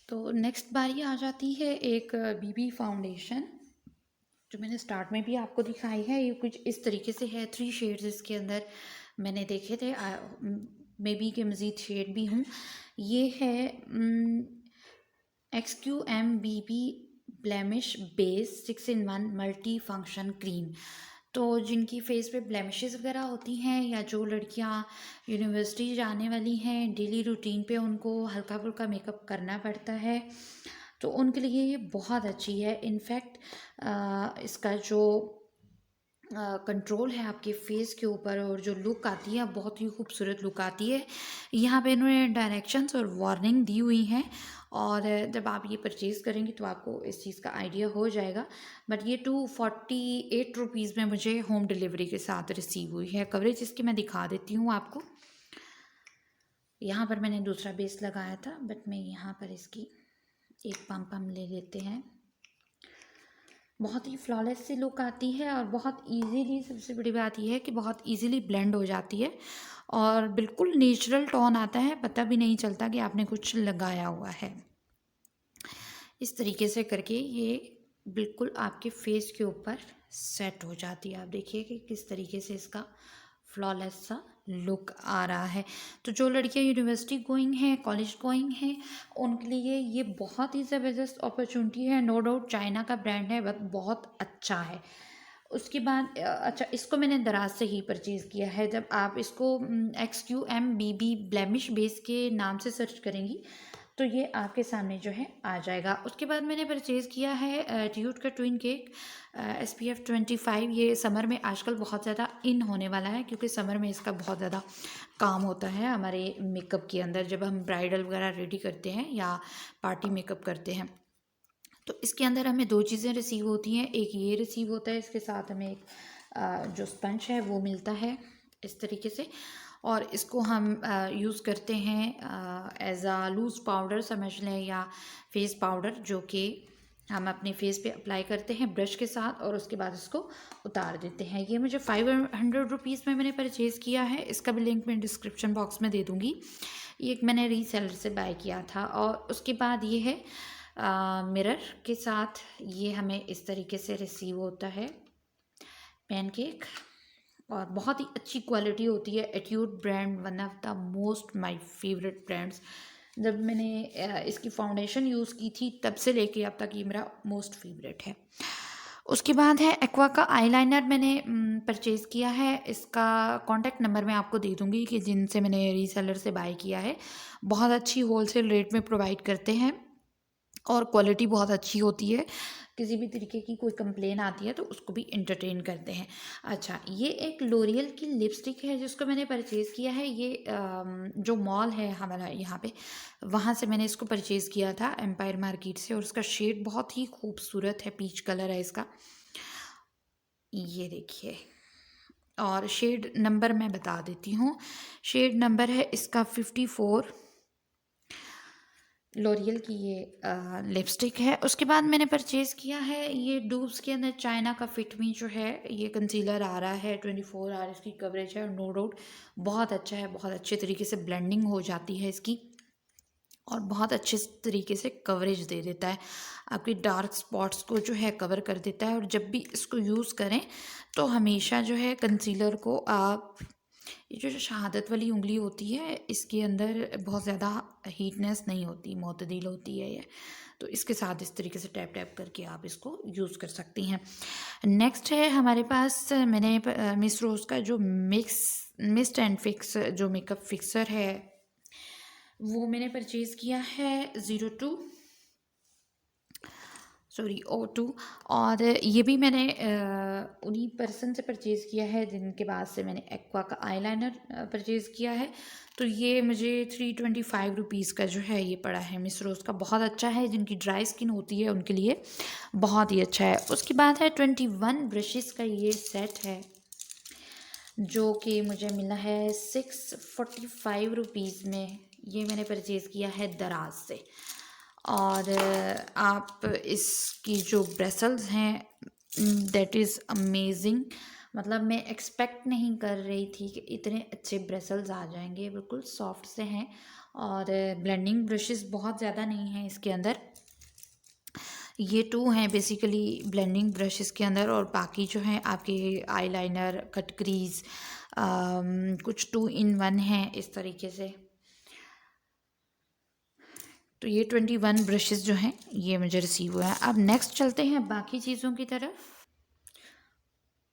तो नेक्स्ट बारी आ जाती है एक बीबी फाउंडेशन, जो मैंने स्टार्ट में भी आपको दिखाई है। ये कुछ इस तरीके से है, 3 शेड्स इसके अंदर मैंने देखे थे। मे बी के मज़ीद शेड भी हूँ। ये है XQM BB blemish base 6 in 1 multi function cream. तो जिनकी फेस पे ब्लेमिशेस वगैरह होती हैं, या जो लड़कियां यूनिवर्सिटी जाने वाली हैं, डेली रूटीन पे उनको हल्का फुल्का मेकअप करना पड़ता है, तो उनके लिए ये बहुत अच्छी है। इनफैक्ट इसका जो कंट्रोल है आपके फेस के ऊपर, और जो लुक आती है बहुत ही खूबसूरत लुक आती है। यहाँ पे इन्होंने डायरेक्शंस और वार्निंग दी हुई हैं, और जब आप ये परचेज़ करेंगे तो आपको इस चीज़ का आइडिया हो जाएगा। बट ये 248 रुपीज़ में मुझे होम डिलीवरी के साथ रिसीव हुई है। कवरेज इसकी मैं दिखा देती हूँ आपको। यहाँ पर मैंने दूसरा बेस लगाया था, बट मैं यहाँ पर इसकी एक पम्प हम ले लेते हैं। बहुत ही फ्लॉलेस सी लुक आती है, और बहुत इजीली, सबसे बड़ी बात यह है कि बहुत इजीली ब्लेंड हो जाती है, और बिल्कुल नेचुरल टोन आता है, पता भी नहीं चलता कि आपने कुछ लगाया हुआ है। इस तरीके से करके ये बिल्कुल आपके फेस के ऊपर सेट हो जाती है। आप देखिए कि किस तरीके से इसका फ्लॉलेस सा लुक आ रहा है। तो जो लड़कियां यूनिवर्सिटी गोइंग हैं, कॉलेज गोइंग हैं, उनके लिए ये बहुत ही ज़बरदस्त अपॉर्चुनिटी है। नो डाउट चाइना का ब्रांड है, बट बहुत अच्छा है। उसके बाद अच्छा, इसको मैंने दराज से ही परचेज़ किया है। जब आप इसको XQM BB ब्लेमिश बेस के नाम से सर्च करेंगी तो ये आपके सामने जो है आ जाएगा। उसके बाद मैंने परचेज़ किया है ट्यूट का ट्विन केक SPF 25। ये समर में आजकल बहुत ज़्यादा इन होने वाला है, क्योंकि समर में इसका बहुत ज़्यादा काम होता है हमारे मेकअप के अंदर, जब हम ब्राइडल वगैरह रेडी करते हैं या पार्टी मेकअप करते हैं। तो इसके अंदर हमें 2 चीज़ें रिसीव होती हैं। एक ये रिसीव होता है, इसके साथ हमें एक जो स्पंज है वो मिलता है इस तरीके से, और इसको हम यूज़ करते हैं एज आ लूज़ पाउडर समझ लें, या फेस पाउडर, जो कि हम अपने फेस पे अप्लाई करते हैं ब्रश के साथ, और उसके बाद इसको उतार देते हैं। ये मुझे 500 रुपीज़ में मैंने परचेज़ किया है। इसका भी लिंक मैं डिस्क्रिप्शन बॉक्स में दे दूँगी। ये एक मैंने रीसेलर से बाय किया था। और उसके बाद ये है मिरर के साथ, ये हमें इस तरीके से रिसीव होता है पैनकेक, और बहुत ही अच्छी क्वालिटी होती है। Attitude brand one of the most my favourite brands. जब मैंने इसकी फाउंडेशन यूज़ की थी, तब से लेके अब तक ये मेरा मोस्ट फेवरेट है। उसके बाद है एक्वा का आईलाइनर, मैंने परचेज़ किया है। इसका कॉन्टैक्ट नंबर मैं आपको दे दूँगी, कि जिनसे मैंने रीसेलर से बाय किया है। बहुत अच्छी होलसेल रेट में प्रोवाइड करते हैं, और क्वालिटी बहुत अच्छी होती है। किसी भी तरीके की कोई कंप्लेन आती है तो उसको भी एंटरटेन करते हैं। अच्छा, ये एक लोरियल की लिपस्टिक है, जिसको मैंने परचेज़ किया है। ये जो मॉल है हमारा यहाँ पे, वहाँ से मैंने इसको परचेज़ किया था, एम्पायर मार्केट से, और इसका शेड बहुत ही खूबसूरत है, पीच कलर है इसका। ये देखिए, और शेड नंबर मैं बता देती हूँ। शेड नंबर है इसका 54। लॉरियल की ये लिपस्टिक है। उसके बाद मैंने परचेज़ किया है ये डूब्स के अंदर चाइना का फिट मी जो है, ये कंसीलर आ रहा है। 24 आवर इसकी कवरेज है, और नो डाउट बहुत अच्छा है। बहुत अच्छे तरीके से ब्लेंडिंग हो जाती है इसकी, और बहुत अच्छे तरीके से कवरेज दे देता है, आपकी डार्क स्पॉट्स को जो है कवर कर देता है। और जब भी इसको यूज़ करें तो हमेशा जो है कंसीलर को आप, ये जो शहादत वाली उंगली होती है, इसके अंदर बहुत ज़्यादा हीटनेस नहीं होती, मोतदील होती है ये, तो इसके साथ इस तरीके से टैप टैप करके आप इसको यूज़ कर सकती हैं। नेक्स्ट है हमारे पास, मैंने मिस रोज़ का जो मिस्ट एंड फिक्स जो मेकअप फिक्सर है, वो मैंने परचेज़ किया है 02 और ये भी मैंने उन्हीं पर्सन से परचेज़ किया है जिनके बाद से मैंने एक्वा का आईलाइनर परचेज़ किया है। तो ये मुझे 325 रुपीज़ का जो है ये पड़ा है। मिस रोज़ का बहुत अच्छा है, जिनकी ड्राई स्किन होती है उनके लिए बहुत ही अच्छा है। उसके बाद है 21 ब्रशेज़ का ये सेट है, जो कि मुझे मिला है 645 रुपीज़ में। ये मैंने परचेज़ किया है दराज से। और आप इसकी जो ब्रेसल्स हैं, दैट इज़ अमेजिंग। मतलब मैं एक्सपेक्ट नहीं कर रही थी कि इतने अच्छे ब्रेसल्स आ जाएंगे। बिल्कुल सॉफ्ट से हैं, और ब्लेंडिंग ब्रशेस बहुत ज़्यादा नहीं हैं इसके अंदर। ये 2 हैं बेसिकली ब्लेंडिंग ब्रश इसके अंदर, और बाकी जो हैं आपके आईलाइनर, कट क्रीज, कुछ 2 इन 1 हैं इस तरीके से। तो ये 21 ब्रशेस जो हैं ये मुझे रिसीव हुआ है। अब नेक्स्ट चलते हैं बाकी चीज़ों की तरफ।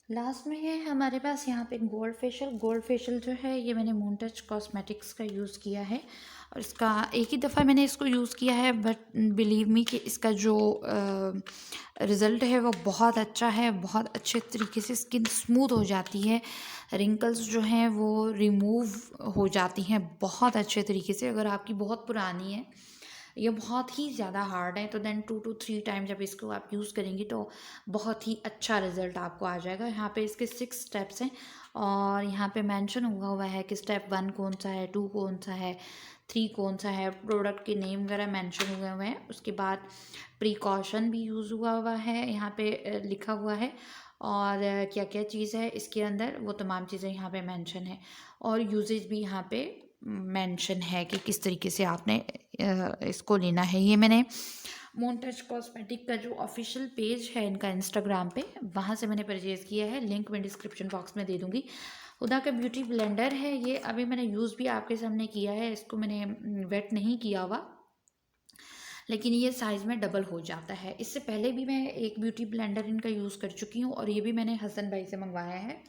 लास्ट में है हमारे पास यहाँ पे गोल्ड फेशियल जो है ये मैंने मून टच कॉस्मेटिक्स का यूज़ किया है, और इसका एक ही दफ़ा मैंने इसको यूज़ किया है, बट बिलीव मी कि इसका जो रिज़ल्ट है वो बहुत अच्छा है। बहुत अच्छे तरीके से स्किन स्मूथ हो जाती है, रिंकल्स जो हैं वो रिमूव हो जाती हैं बहुत अच्छे तरीके से। अगर आपकी बहुत पुरानी है, ये बहुत ही ज़्यादा हार्ड है, तो देन 2 to 3 टाइम जब इसको आप यूज़ करेंगी तो बहुत ही अच्छा रिज़ल्ट आपको आ जाएगा। यहाँ पे इसके 6 स्टेप्स हैं, और यहाँ पे मेंशन हुआ है कि स्टेप 1 कौन सा है, 2 कौन सा है, 3 कौन सा है, प्रोडक्ट के नेम वगैरह मेंशन हुए हैं। उसके बाद प्रिकॉशन भी यूज़ हुआ है, यहाँ पे लिखा हुआ है, और क्या क्या चीज़ है इसके अंदर वो तमाम चीज़ें यहाँ पे मेंशन है, और यूजेज भी यहाँ पे मेंशन है कि किस तरीके से आपने इसको लेना है। ये मैंने मून टच कॉस्मेटिक का जो ऑफिशियल पेज है इनका इंस्टाग्राम पे, वहाँ से मैंने परचेज़ किया है। लिंक मैं डिस्क्रिप्शन बॉक्स में दे दूँगी। हुदा का ब्यूटी ब्लेंडर है ये, अभी मैंने यूज़ भी आपके सामने किया है। इसको मैंने वेट नहीं किया हुआ, लेकिन ये साइज़ में डबल हो जाता है। इससे पहले भी मैं एक ब्यूटी ब्लेंडर इनका यूज़ कर चुकी हूँ, और ये भी मैंने हसन भाई से मंगवाया है।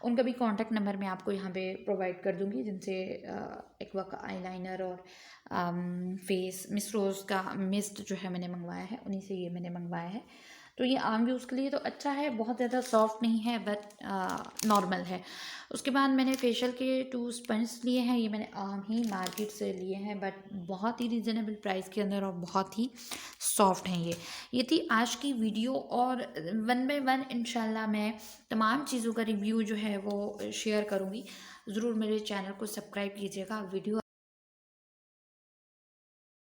उनका भी कॉन्टैक्ट नंबर मैं आपको यहाँ पे प्रोवाइड कर दूँगी, जिनसे एक्वा का आईलाइनर और फेस मिस रोज़ का मिस्ट जो है मैंने मंगवाया है, उन्हीं से ये मैंने मंगवाया है। तो ये आम यूज़ के लिए तो अच्छा है, बहुत ज़्यादा सॉफ्ट नहीं है, बट नॉर्मल है। उसके बाद मैंने फेशियल के 2 स्पंज लिए हैं, ये मैंने आम ही मार्केट से लिए हैं, बट बहुत ही रीज़नेबल प्राइस के अंदर, और बहुत ही सॉफ्ट हैं ये थी आज की वीडियो, और वन बाय वन इंशाल्लाह मैं तमाम चीज़ों का रिव्यू जो है वो शेयर करूँगी। ज़रूर मेरे चैनल को सब्सक्राइब कीजिएगा। वीडियो